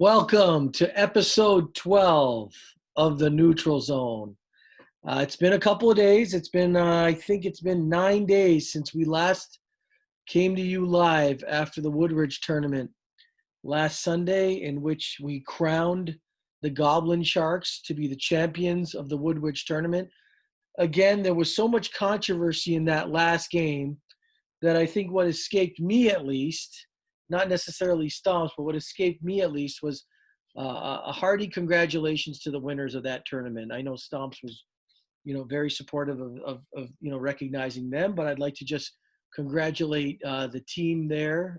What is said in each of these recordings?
Welcome to episode 12 of the Neutral Zone. It's been a couple of days. I think it's been 9 days since we last came to you live after the Woodridge tournament last Sunday, in which we crowned the Goblin Sharks to be the champions of the Woodridge tournament. Again, there was so much controversy in that last game that I think what escaped me at least, not necessarily Stomps, but what escaped me at least was a hearty congratulations to the winners of that tournament. I know Stomps was, very supportive of recognizing them, but I'd like to just congratulate the team there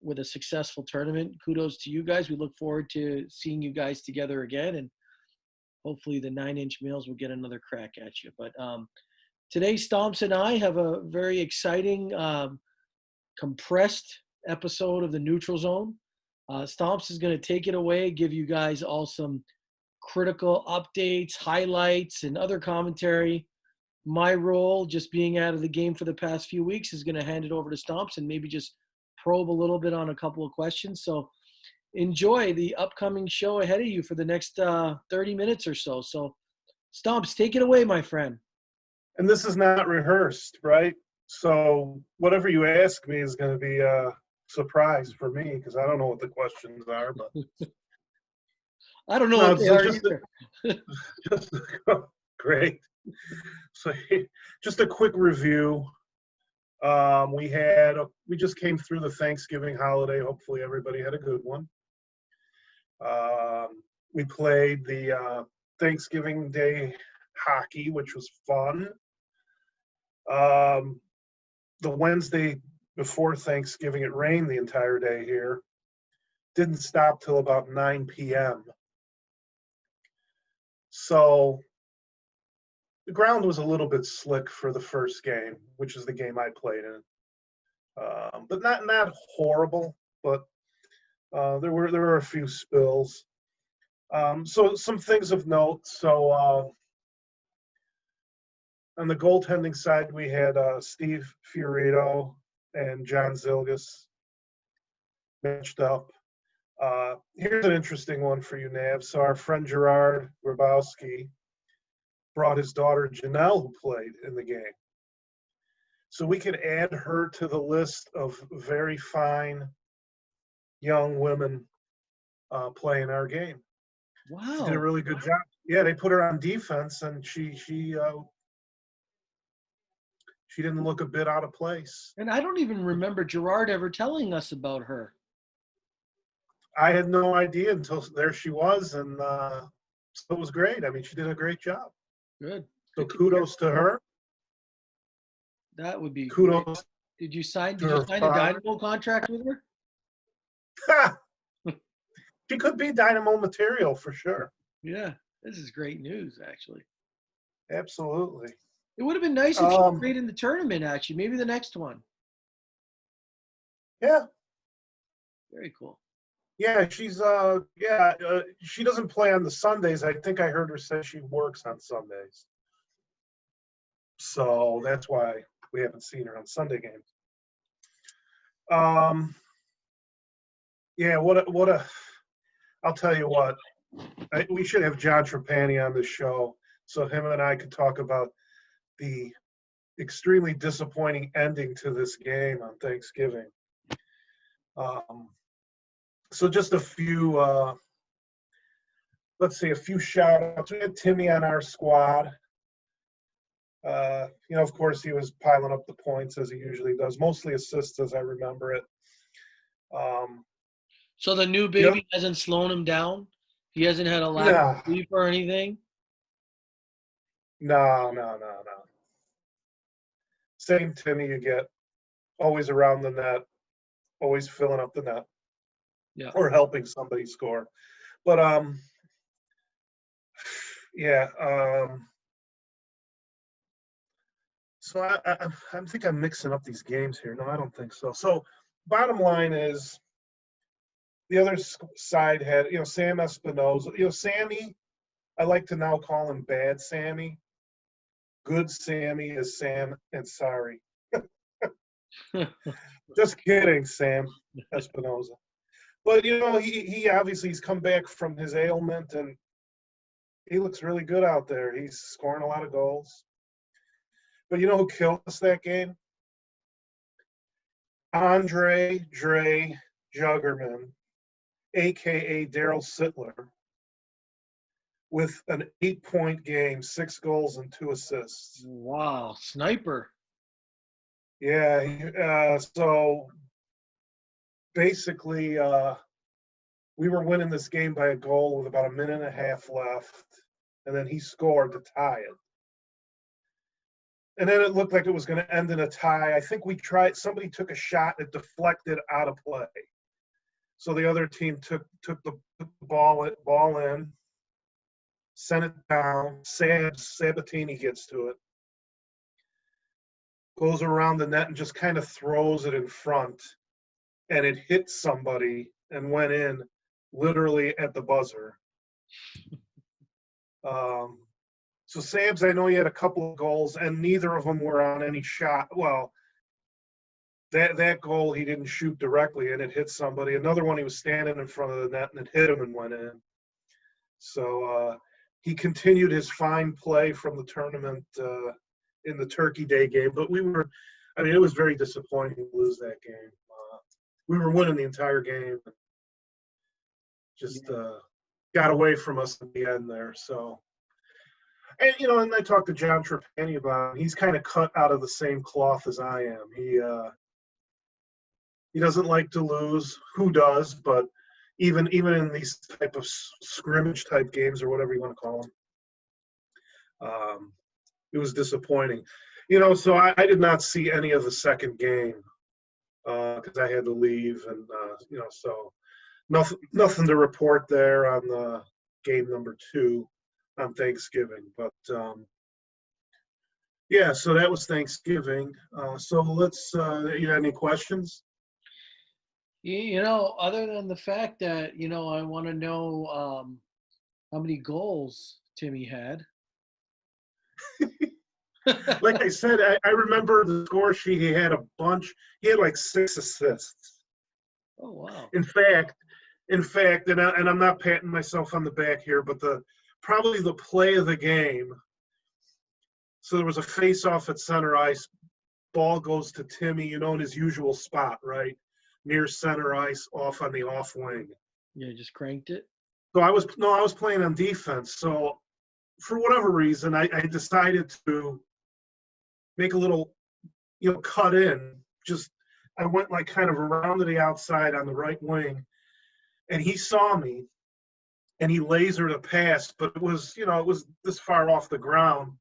with a successful tournament. Kudos to you guys. We look forward to seeing you guys together again, and hopefully the 9-inch males will get another crack at you. But today, Stomps and I have a very exciting, compressed episode of the Neutral Zone. Stomps is going to take it away, give you guys all some critical updates, highlights, and other commentary. My role, just being out of the game for the past few weeks, is going to hand it over to Stomps and maybe just probe a little bit on a couple of questions. So enjoy the upcoming show ahead of you for the next 30 minutes or so. So Stomps, take it away, my friend. And this is not rehearsed, right? So whatever you ask me is going to be a surprise for me because I don't know what the questions are. But I don't know what they are either. Great. So just a quick review. We just came through the Thanksgiving holiday. Hopefully everybody had a good one. We played the Thanksgiving Day hockey, which was fun. The Wednesday before Thanksgiving, it rained the entire day here. Didn't stop till about 9 p.m. So the ground was a little bit slick for the first game, which is the game I played in. But not horrible, but there were a few spills. So some things of note. So on the goaltending side, we had Steve Fiorito and John Zilgis matched up. Here's an interesting one for you, Nav. So our friend Gerard Grabowski brought his daughter Janelle, who played in the game. So we could add her to the list of very fine young women playing our game. Wow. She did a really good job. Yeah, they put her on defense, and she didn't look a bit out of place. And I don't even remember Gerard ever telling us about her. I had no idea until there she was, and so it was great. I mean, she did a great job. Good. So kudos to her. That would be kudos. Great. Did you sign a Dynamo contract with her? She could be Dynamo material for sure. Yeah, this is great news, actually. Absolutely. It would have been nice if she played in the tournament, actually. Maybe the next one. Yeah. Very cool. Yeah, she doesn't play on the Sundays. I think I heard her say she works on Sundays. So that's why we haven't seen her on Sunday games. Yeah, I'll tell you what. We should have John Trapani on the show so him and I could talk about the extremely disappointing ending to this game on Thanksgiving. So just a few, a few shout-outs. We had Timmy on our squad. Of course, he was piling up the points as he usually does, mostly assists as I remember it. So the new baby hasn't slowed him down? He hasn't had a lack of sleep or anything? No. Same Timmy you get. Always around the net. Always filling up the net. Yeah. Or helping somebody score. But, so I think I'm mixing up these games here. No, I don't think so. So bottom line is the other side had, Sam Espinoza. Sammy, I like to now call him Bad Sammy. Good Sammy is Sam and sorry. Just kidding, Sam Espinoza. But he obviously he's come back from his ailment, and he looks really good out there. He's scoring a lot of goals. But you know who killed us that game? Andre Dre Juggerman, aka Daryl Sittler, with an 8-point game, 6 goals and 2 assists. Wow, sniper. Yeah, so basically, we were winning this game by a goal with about a minute and a half left, and then he scored to tie it. And then it looked like it was going to end in a tie. I think somebody took a shot, it deflected out of play. So the other team took the ball in, sent it down. Sabatini gets to it, goes around the net and just kind of throws it in front, and it hit somebody and went in literally at the buzzer. So Sabs, I know he had a couple of goals, and neither of them were on any shot. Well, that goal he didn't shoot directly, and it hit somebody. Another one, he was standing in front of the net, and it hit him and went in. So he continued his fine play from the tournament in the Turkey Day game. But it was very disappointing to lose that game. We were winning the entire game. Just got away from us at the end there. So, and I talked to John Trapani about it. He's kind of cut out of the same cloth as I am. He doesn't like to lose. Who does? But even in these type of scrimmage type games or whatever you want to call them, it was disappointing. So I did not see any of the second game because I had to leave, and so nothing to report there on the game number 2 on Thanksgiving. But so that was Thanksgiving. So let's. You have any questions? Other than the fact that I want to know how many goals Timmy had. Like I said, I remember the score sheet. He had a bunch. He had like 6 assists. Oh wow! In fact, and I'm not patting myself on the back here, but probably the play of the game. So there was a face-off at center ice. Ball goes to Timmy, in his usual spot, right near center ice, off on the off wing. Yeah, just cranked it. So I was playing on defense. So for whatever reason, I decided to make a little, cut in. I went like kind of around to the outside on the right wing, and he saw me, and he lasered a pass, but it was this far off the ground.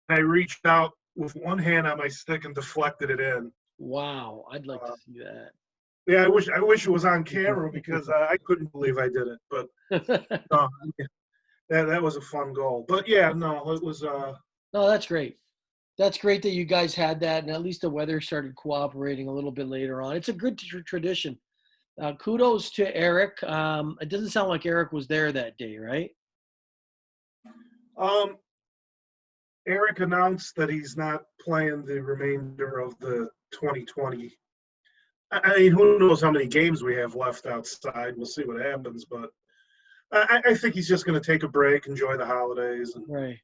And I reached out with one hand on my stick and deflected it in. Wow, I'd like to see that. Yeah, I wish it was on camera because I couldn't believe I did it. But that was a fun goal. But yeah, no, it was. No, that's great. That's great that you guys had that, and at least the weather started cooperating a little bit later on. It's a good tradition. Kudos to Eric. It doesn't sound like Eric was there that day, right? Eric announced that he's not playing the remainder of the 2020. I mean, who knows how many games we have left outside. We'll see what happens, but I think he's just going to take a break, enjoy the holidays. Right.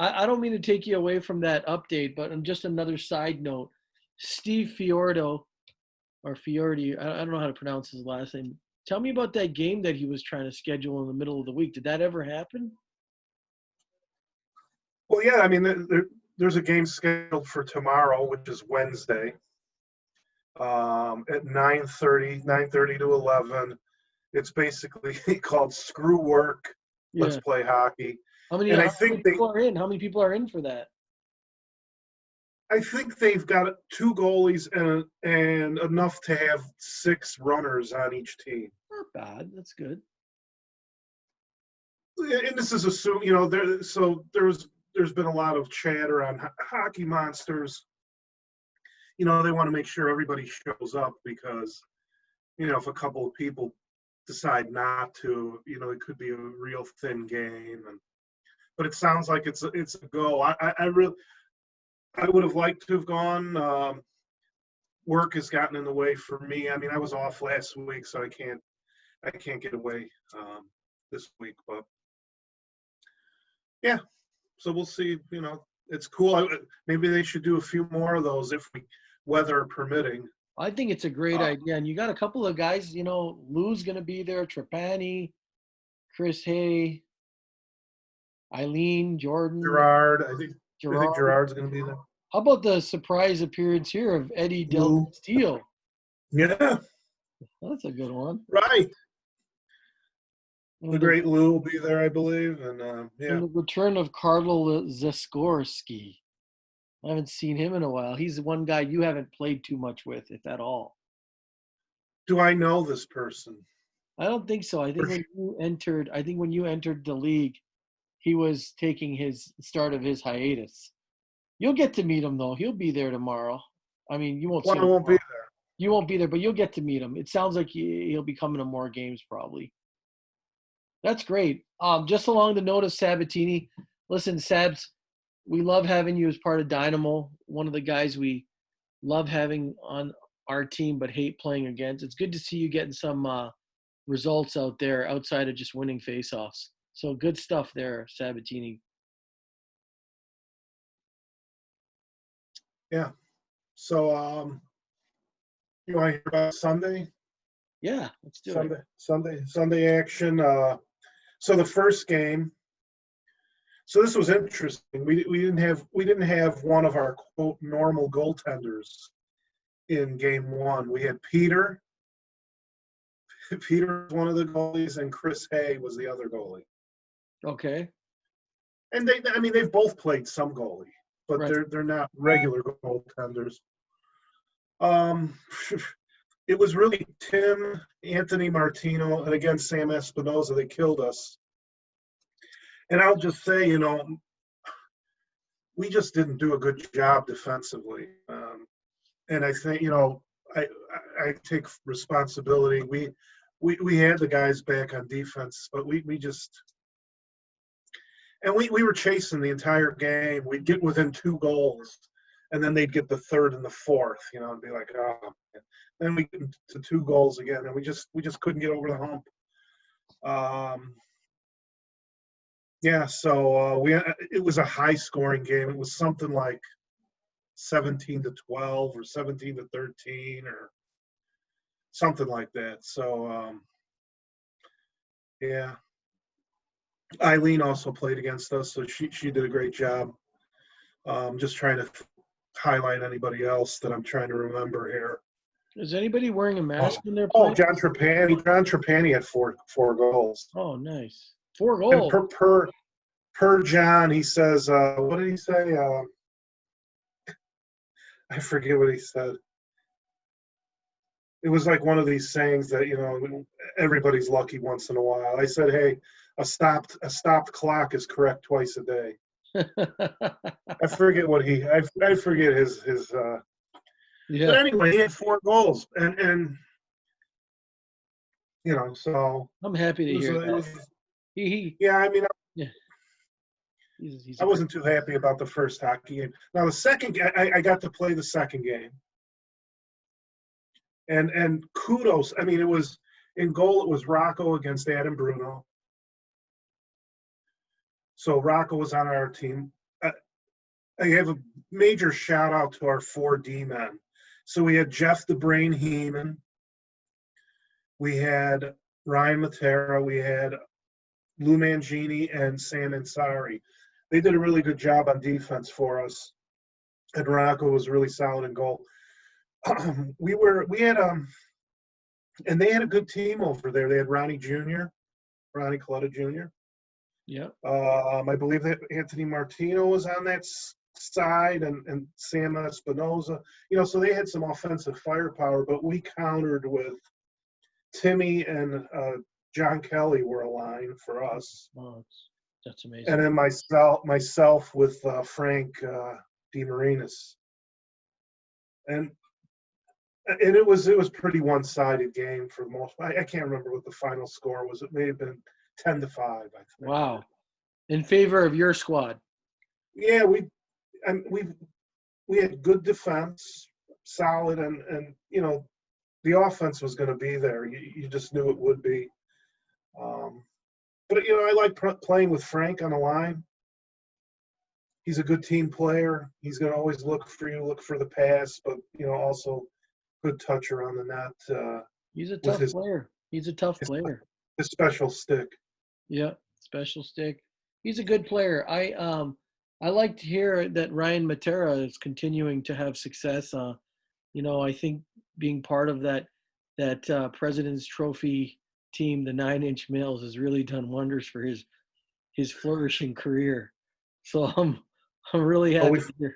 I don't mean to take you away from that update, but on just another side note, Steve Fiordo, or Fiordi, I don't know how to pronounce his last name. Tell me about that game that he was trying to schedule in the middle of the week. Did that ever happen? Well, yeah, I mean, there's a game scheduled for tomorrow, which is Wednesday, at 9:30 to 11. It's basically called Screw Work, Let's Play Hockey. How many people are in? How many people are in for that? I think they've got 2 goalies and enough to have 6 runners on each team. Not bad. That's good. And this is assumed, there's been a lot of chatter on Hockey Monsters. They want to make sure everybody shows up because, if a couple of people decide not to, it could be a real thin game. But it sounds like it's a go. I would have liked to have gone. Work has gotten in the way for me. I mean, I was off last week, so I can't I can't get away this week, but yeah. So we'll see. It's cool. Maybe they should do a few more of those if weather permitting. I think it's a great Uh, idea. And you got a couple of guys, Lou's going to be there, Trapani, Chris Hay, Eileen, Jordan, Gerard, I think Gerard. Gerard's going to be there. How about the surprise appearance here of Eddie Del Lou. Castillo? Yeah, That's a good one. right. The And the, great Lou will be there, I believe, and and yeah. the return of Karl Zaskorsky. I haven't seen him in a while. He's the one guy you haven't played too much with, if at all. Do I know this person? I don't think so. I think when you entered the league, he was taking his start of his hiatus. You'll get to meet him though. He'll be there tomorrow. I mean, you won't see Well, I him. won't be there. You won't be there, but you'll get to meet him. It sounds like he'll be coming to more games probably. That's great. Just along the note of Sabatini, listen, Sabs, we love having you as part of Dynamo. One of the guys we love having on our team, but hate playing against. It's good to see you getting some results out there outside of just winning faceoffs. So good stuff there, Sabatini. Yeah. So, you want to hear about Sunday? Yeah, let's do it. Sunday action. So the first game. So this was interesting. We didn't have one of our quote normal goaltenders in game one. We had Peter. Peter was one of the goalies, and Chris Hay was the other goalie. Okay. And they've both played some goalie, but Right. they're not regular goaltenders. It was really Tim, Anthony Martino, and again Sam Espinoza. They killed us. And I'll just say, we just didn't do a good job defensively. And I think, I take responsibility. We had the guys back on defense, but we just and we were chasing the entire game. We'd get within 2 goals, and then they'd get the third and the fourth, and be like, oh. Man. Then we get to 2 goals again, and we just couldn't get over the hump. Yeah, so it was a high scoring game. It was something like 17-12 or 17-13 or something like that. So yeah, Eileen also played against us, so she did a great job. Just trying to highlight anybody else that I'm trying to remember here. Is anybody wearing a mask when they're Oh, playing? John Trapani had four goals. Oh, nice. 4 And goals. per John, he says, what did he say? I forget what he said. It was like one of these sayings that, everybody's lucky once in a while. I said, hey, a stopped clock is correct twice a day. I forget what I forget his Yeah. But anyway, he had 4 goals and so I'm happy to hear that. Yeah, I mean, Yeah. He's I wasn't too happy about the first hockey game. Now the second, I got to play the second game, and kudos. I mean, it was in goal. It was Rocco against Adam Bruno. So Rocco was on our team. I have a major shout out to our 4 D men. So we had Jeff the Brain Heeman. We had Ryan Matera. We had Lou Mangini and Sam Ansari. They did a really good job on defense for us. And Rocco was really solid in goal. And they had a good team over there. They had Ronnie Coletta Jr. Yeah. I believe that Anthony Martino was on that side and Sam Espinoza. So they had some offensive firepower, but we countered with Timmy and John Kelly were a line for us. Oh, that's amazing. And then myself with Frank DeMarinis. And it was pretty one-sided game for the most part. I can't remember what the final score was. It may have been 10-5, I think. Wow. In favor of your squad. Yeah, we had good defense, solid, and the offense was going to be there. You just knew it would be. Um, but I like playing with Frank on the line. He's a good team player. He's going to always look for you, look for the pass, but also good toucher on the net He's a with tough player. He's a tough his player. his special stick. Yeah, special stick. He's a good player. I like to hear that Ryan Matera is continuing to have success. I think being part of that President's Trophy team, the 9-inch males, has really done wonders for his flourishing career. So I'm really Well, we happy to hear.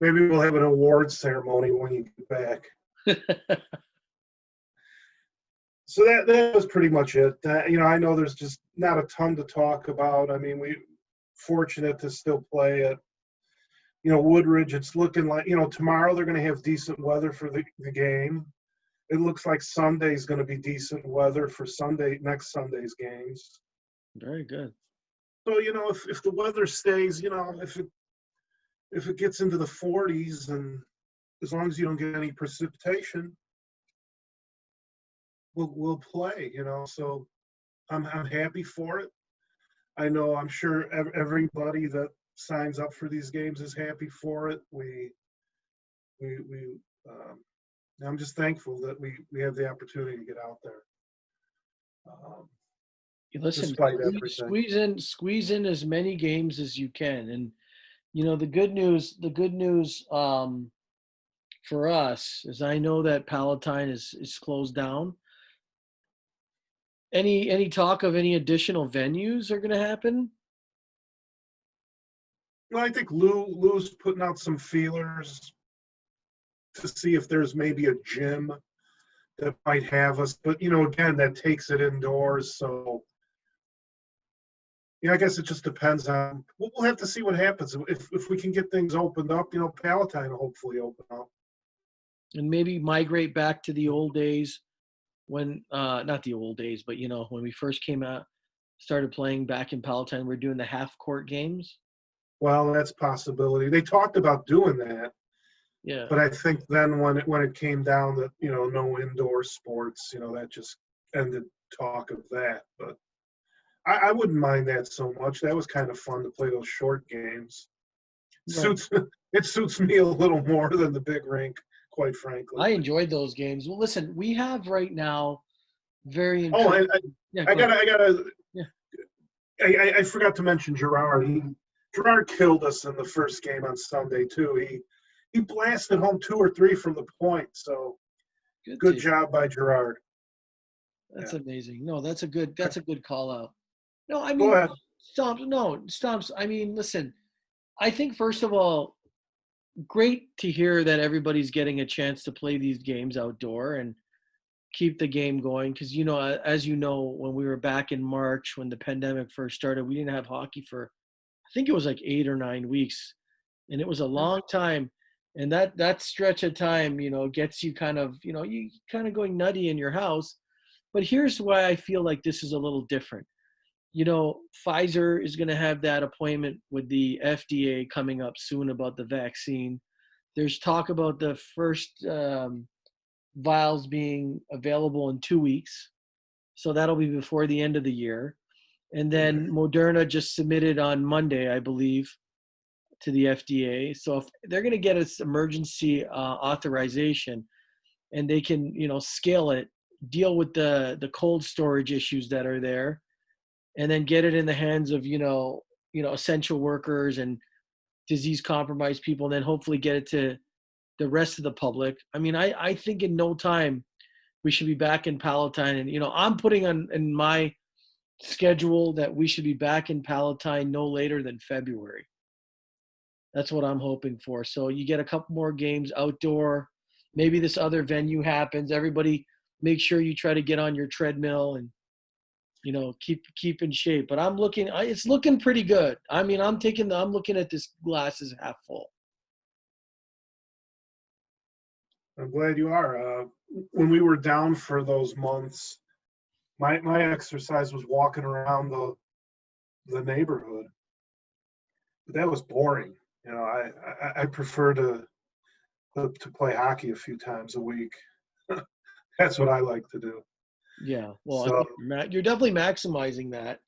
maybe we'll have an awards ceremony when you get back. So that was pretty much it. I know there's just not a ton to talk about. I mean, we fortunate to still play at Woodridge. It's looking like tomorrow they're going to have decent weather for the game. It looks like Sunday's going to be decent weather for next Sunday's games. Very good. So if the weather stays, if it gets into the 40s, and as long as you don't get any precipitation, we'll play. So I'm happy for it. I'm sure everybody that signs up for these games is happy for it. I'm just thankful that we have the opportunity to get out there. Listen, Despite everything. squeeze in as many games as you can, and the good news for us is I know that Palatine is closed down. Any talk of any additional venues are going to happen? Well, I think Lou's putting out some feelers to see if there's maybe a gym that might have us, but again, that takes it indoors. So I guess it just depends on. We'll have to see what happens if we can get things opened up. Palatine will hopefully open up, and maybe migrate back to the old days when not the old days, but when we first came out, started playing back in Palatine, we're doing the half court games. Well, that's a possibility. They talked about doing that. Yeah. But I think then when it came down that no indoor sports, that just ended talk of that. But I wouldn't mind that so much. That was kind of fun to play those short games. Right. It suits me a little more than the big rink, quite frankly. I enjoyed those games. Well, listen, we have right now very Oh, yeah, I forgot to mention Gerard. Gerard killed us in the first game on Sunday too. He blasted home 2 or 3 from the point. So good job by Gerard. That's amazing. No, that's a good call out. No, I Go mean, ahead. Stomps. I mean, listen, I think first of all, great to hear that everybody's getting a chance to play these games outdoor and keep the game going. Because, as you know, when we were back in March, when the pandemic first started, we didn't have hockey for, I think it was like 8 or 9 weeks. And it was a long time. And that stretch of time, gets you kind of, you kind of going nutty in your house. But here's why I feel like this is a little different. Pfizer is going to have that appointment with the FDA coming up soon about the vaccine. There's talk about the first vials being available in 2 weeks. So that'll be before the end of the year. And then Moderna just submitted on Monday, I believe, to the FDA. So if they're going to get us emergency authorization and they can, scale it, deal with the cold storage issues that are there, and then get it in the hands of, essential workers and disease compromised people, and then hopefully get it to the rest of the public. I mean, I think in no time we should be back in Palatine. And, I'm putting on in my schedule that we should be back in Palatine no later than February. That's what I'm hoping for. So you get a couple more games outdoor. Maybe this other venue happens. Everybody make sure you try to get on your treadmill and, keep in shape. But it's looking pretty good. I mean, I'm looking at this glass as half full. I'm glad you are. When we were down for those months, my exercise was walking around the neighborhood. But that was boring. I prefer to to play hockey a few times a week. That's what I like to do. Yeah. Well, I So think you're definitely maximizing that.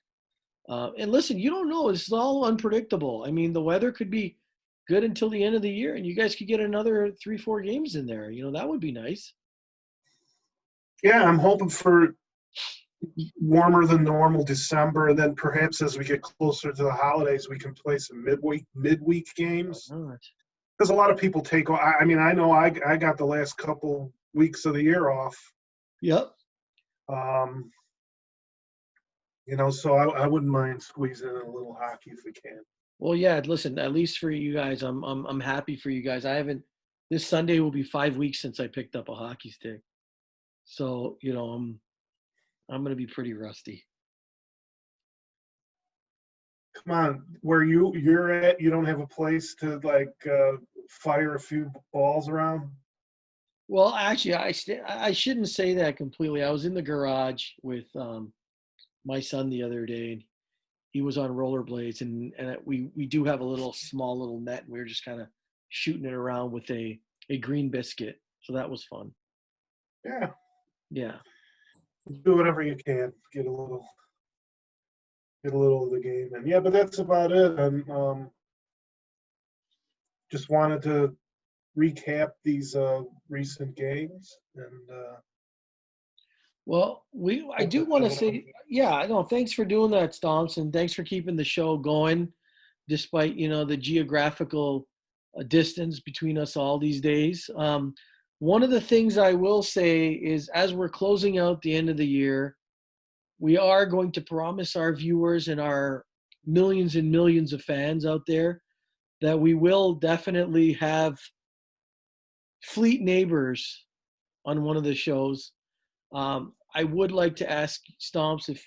And listen, you don't know. It's all unpredictable. I mean, the weather could be good until the end of the year, and you guys could get another 3, 4 games in there. That would be nice. yeah, I'm hoping for warmer than normal December, and then perhaps as we get closer to the holidays, we can play some midweek games. Why not? Because a lot of people take. I mean, I know I got the last couple weeks of the year off. Yep. Um, so I wouldn't mind squeezing in a little hockey if we can. Well, yeah. Listen, at least for you guys, I'm happy for you guys. I haven't. This Sunday will be 5 weeks since I picked up a hockey stick, so I'm gonna be pretty rusty. Come on, where you're at, you don't have a place to fire a few balls around. Well, actually, I shouldn't say that completely. I was in the garage with my son the other day, and he was on rollerblades, and we do have a small little net, and we were just kind of shooting it around with a green biscuit. So that was fun. Yeah, Yeah. do whatever you can, get a little of the game in. Yeah, but that's about it. And just wanted to recap these recent games, and Well, I do want to say, yeah, I know. Thanks for doing that, Stomps, and thanks for keeping the show going, despite the geographical distance between us all these days. One of the things I will say is, as we're closing out the end of the year, we are going to promise our viewers and our millions and millions of fans out there that we will definitely have Fleet Neighbors on one of the shows. I would like to ask Stomps if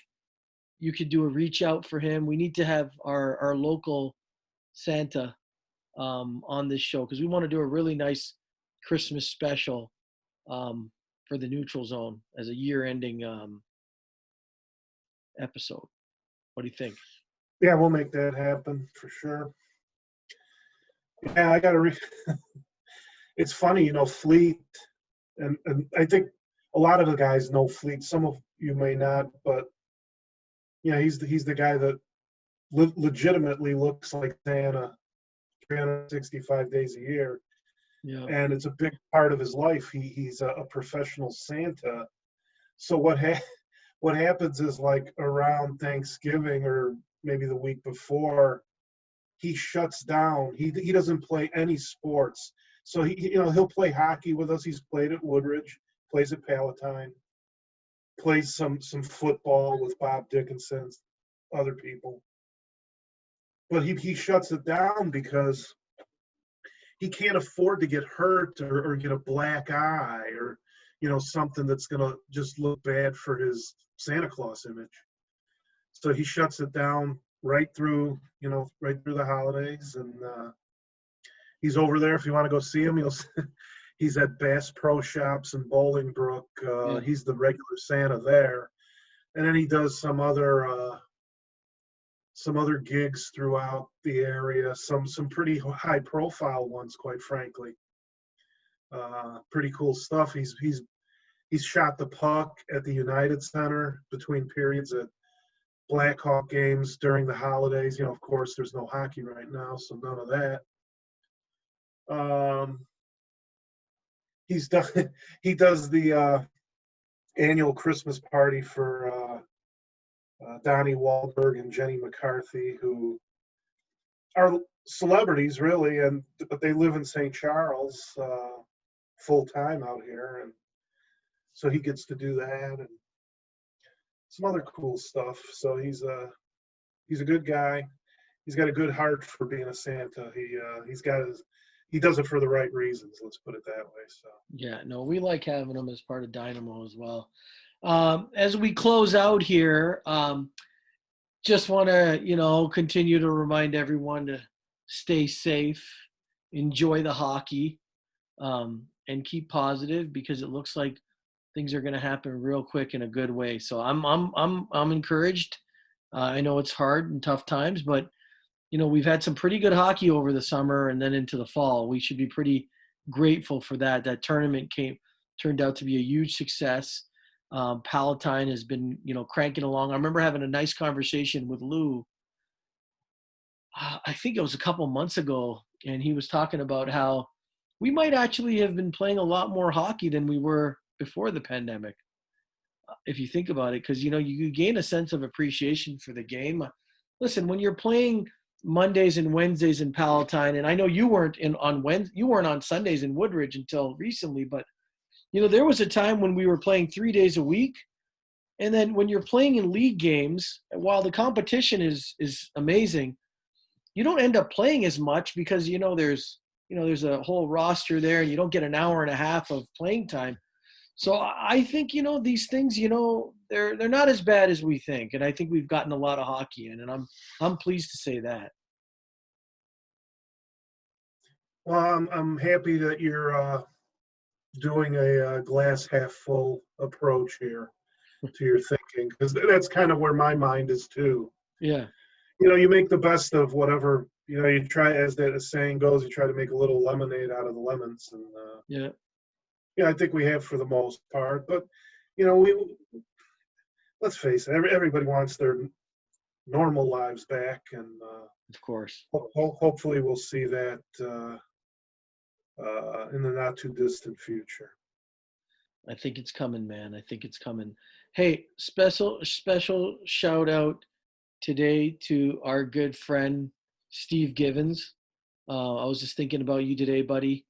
you could do a reach out for him. We need to have our local Santa on this show because we want to do a really nice Christmas special for the Neutral Zone as a year-ending episode. What do you think? yeah, we'll make that happen for sure. Yeah, I got to it's funny, Fleet, and I think a lot of the guys know Fleet. Some of you may not, but he's the guy that legitimately looks like Santa 365 days a year. Yeah. And it's a big part of his life. He's a professional Santa. So what happens is, like, around Thanksgiving or maybe the week before, he shuts down. He doesn't play any sports. So he'll play hockey with us. He's played at Woodridge, plays at Palatine, plays some football with Bob Dickinson, other people. But he shuts it down because he can't afford to get hurt or get a black eye or something that's going to just look bad for his Santa Claus image. So he shuts it down right through the holidays, and he's over there. If you want to go see him, he's at Bass Pro Shops in Bolingbrook. Yeah. He's the regular Santa there, and then he does some other gigs throughout the area. Some pretty high profile ones, quite frankly. Pretty cool stuff. He's shot the puck at the United Center between periods at Blackhawk games during the holidays. Of course, there's no hockey right now, so none of that. He does the annual Christmas party for Donnie Wahlberg and Jenny McCarthy, who are celebrities, really, but they live in St. Charles full time out here, and so he gets to do that and some other cool stuff. So he's a good guy. He's got a good heart for being a Santa. He does it for the right reasons. Let's put it that way. So yeah, no, we like having him as part of Dynamo as well. As we close out here, just want to continue to remind everyone to stay safe, enjoy the hockey, and keep positive because it looks like things are going to happen real quick in a good way. So I'm encouraged. I know it's hard and tough times, but we've had some pretty good hockey over the summer and then into the fall. We should be pretty grateful for that. That tournament turned out to be a huge success. Palatine has been, cranking along. I remember having a nice conversation with Lou. I think it was a couple months ago, and he was talking about how we might actually have been playing a lot more hockey than we were before the pandemic, if you think about it, because you gain a sense of appreciation for the game. Listen, when you're playing Mondays and Wednesdays in Palatine, and I know you weren't you weren't on Sundays in Woodridge until recently, but there was a time when we were playing 3 days a week, and then when you're playing in league games, while the competition is amazing, you don't end up playing as much because there's a whole roster there, and you don't get an hour and a half of playing time. So I think these things, they're not as bad as we think, and I think we've gotten a lot of hockey in, and I'm pleased to say that. Well, I'm happy that you're doing a glass half full approach here to your thinking, because that's kind of where my mind is too. Yeah. You make the best of whatever. You try, as that saying goes, you try to make a little lemonade out of the lemons, and Yeah. I think we have for the most part. But we let's face it, everybody wants their normal lives back, and Of course. hopefully we'll see that in the not too distant future. I think it's coming, man. I think it's coming. Hey, special shout out today to our good friend Steve Givens. I was just thinking about you today, buddy.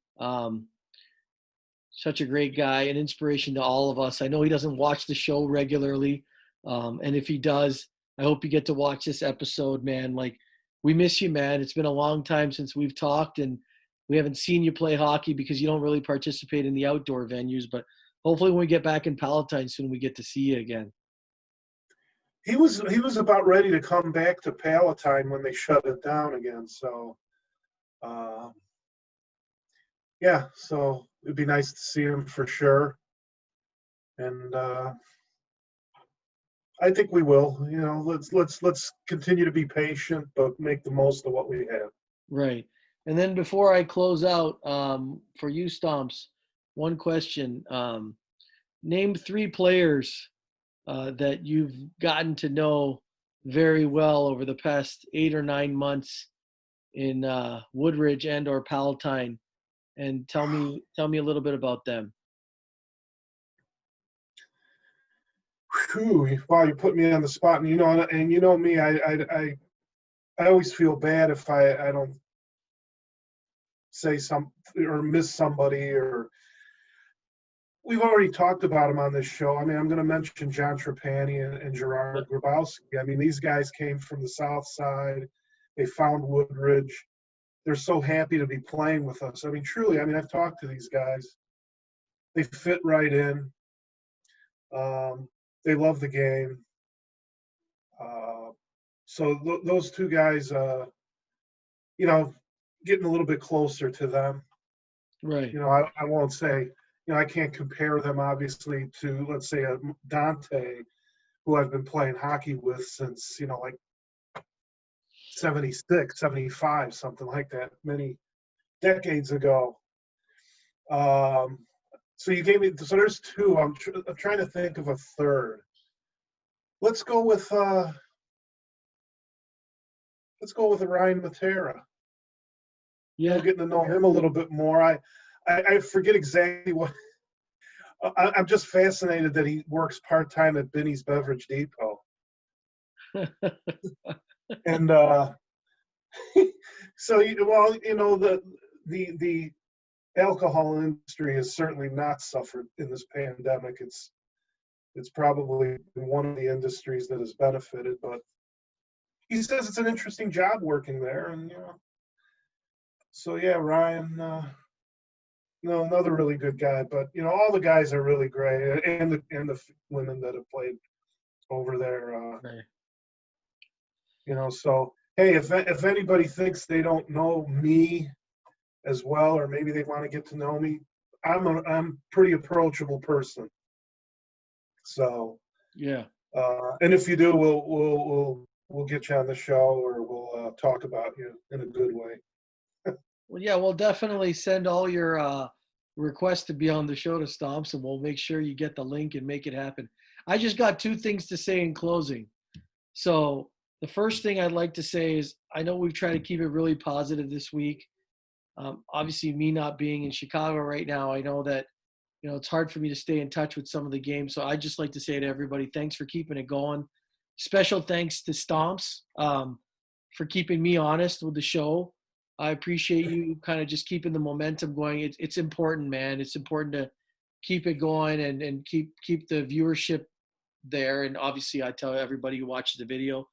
Such a great guy, an inspiration to all of us. I know he doesn't watch the show regularly, and if he does, I hope you get to watch this episode, man. Like, we miss you, man. It's been a long time since we've talked, and we haven't seen you play hockey because you don't really participate in the outdoor venues. But hopefully, when we get back in Palatine soon, we get to see you again. He was about ready to come back to Palatine when they shut it down again. So, uh, yeah, so it'd be nice to see him for sure. And I think we will. Let's continue to be patient, but make the most of what we have. Right. And then before I close out, for you, Stomps, one question. Name three players that you've gotten to know very well over the past 8 or 9 months in Woodridge and or Palatine, and tell me a little bit about them. Whew, wow, you put me on the spot, and me, I always feel bad if I don't say some or miss somebody, or we've already talked about them on this show. I mean, I'm going to mention John Trapani and Gerard Grabowski. I mean, these guys came from the South Side. They found Woodridge. They're so happy to be playing with us. I mean, truly, I've talked to these guys. They fit right in. They love the game. So those two guys, getting a little bit closer to them. Right. I won't say, I can't compare them obviously to, let's say, a Dante, who I've been playing hockey with since, like 76, 75, something like that, many decades ago. So you gave me, so there's two. I'm trying to think of a third. Let's go with Ryan Matera. Yeah. Getting to know him a little bit more. I forget exactly what. I'm just fascinated that he works part-time at Binny's Beverage Depot. And so, the alcohol industry has certainly not suffered in this pandemic. It's probably one of the industries that has benefited, but he says it's an interesting job working there. And, so yeah, Ryan, another really good guy, but all the guys are really great, and the women that have played over there. Right. So hey, if anybody thinks they don't know me as well, or maybe they want to get to know me, I'm pretty approachable person. So Yeah. And if you do, we'll get you on the show, or we'll talk about you in a good way. Well, yeah, we'll definitely send all your requests to be on the show to Stomps, and we'll make sure you get the link and make it happen. I just got two things to say in closing. So the first thing I'd like to say is I know we've tried to keep it really positive this week. Obviously, me not being in Chicago right now, I know that it's hard for me to stay in touch with some of the games. So I just like to say to everybody, thanks for keeping it going. Special thanks to Stomps for keeping me honest with the show. I appreciate you kind of just keeping the momentum going. It's important, man. It's important to keep it going and keep the viewership there. And obviously, I tell everybody who watches the video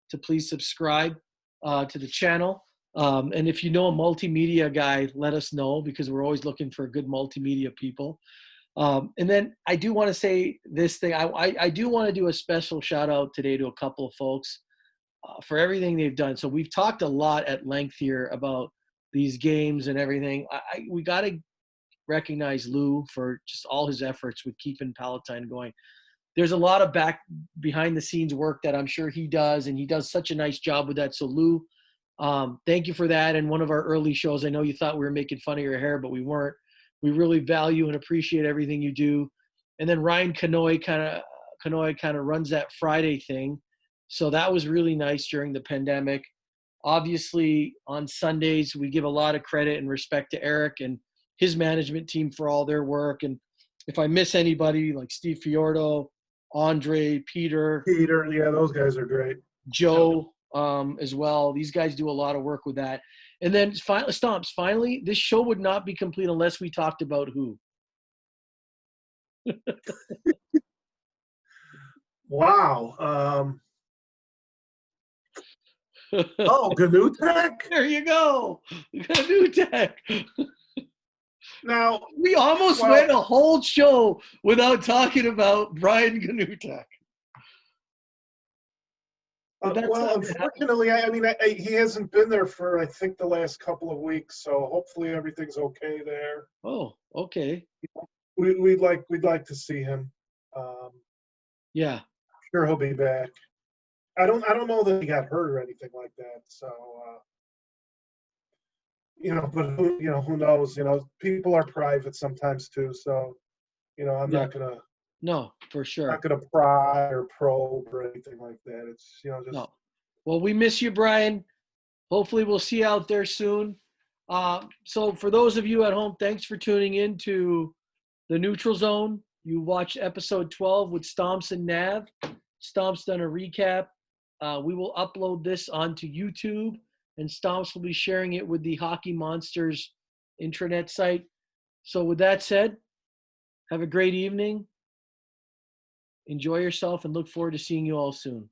to please subscribe to the channel. And if you know a multimedia guy, let us know because we're always looking for good multimedia people. And then I do want to say this thing. I do want to do a special shout out today to a couple of folks for everything they've done. So we've talked a lot at length here about these games and everything. We got to recognize Lou for just all his efforts with keeping Palatine going. There's a lot of behind the scenes work that I'm sure he does, and he does such a nice job with that. So Lou, thank you for that. And one of our early shows, I know you thought we were making fun of your hair, but we weren't. We really value and appreciate everything you do. And then Ryan Canoy kind of runs that Friday thing. So that was really nice during the pandemic. Obviously, on Sundays, we give a lot of credit and respect to Eric and his management team for all their work. And if I miss anybody, like Steve Fiordo, Andre, Peter, Yeah, those guys are great. Joe, as well. These guys do a lot of work with that. And then finally, Stomps, finally, this show would not be complete unless we talked about who. Wow. Oh, Ganutek? There you go. New tech. Now, We almost well, went a whole show without talking about Brian Ganutek. But that's not gonna happen. unfortunately, I mean, he hasn't been there for I think the last couple of weeks, so hopefully everything's okay there. Oh, okay. We'd like to see him. Um, Yeah. sure, he'll be back. I don't know that he got hurt or anything like that. So but who knows? People are private sometimes too. So I'm Yeah. not gonna No, for sure. pry or probe or anything like that. It's just No. Well, we miss you, Brian. Hopefully, we'll see you out there soon. So, for those of you at home, thanks for tuning in to the Neutral Zone. You watched episode 12 with Stomps and Nav. Stomps done a recap. We will upload this onto YouTube, and Stomps will be sharing it with the Hockey Monsters intranet site. So, with that said, have a great evening. Enjoy yourself and look forward to seeing you all soon.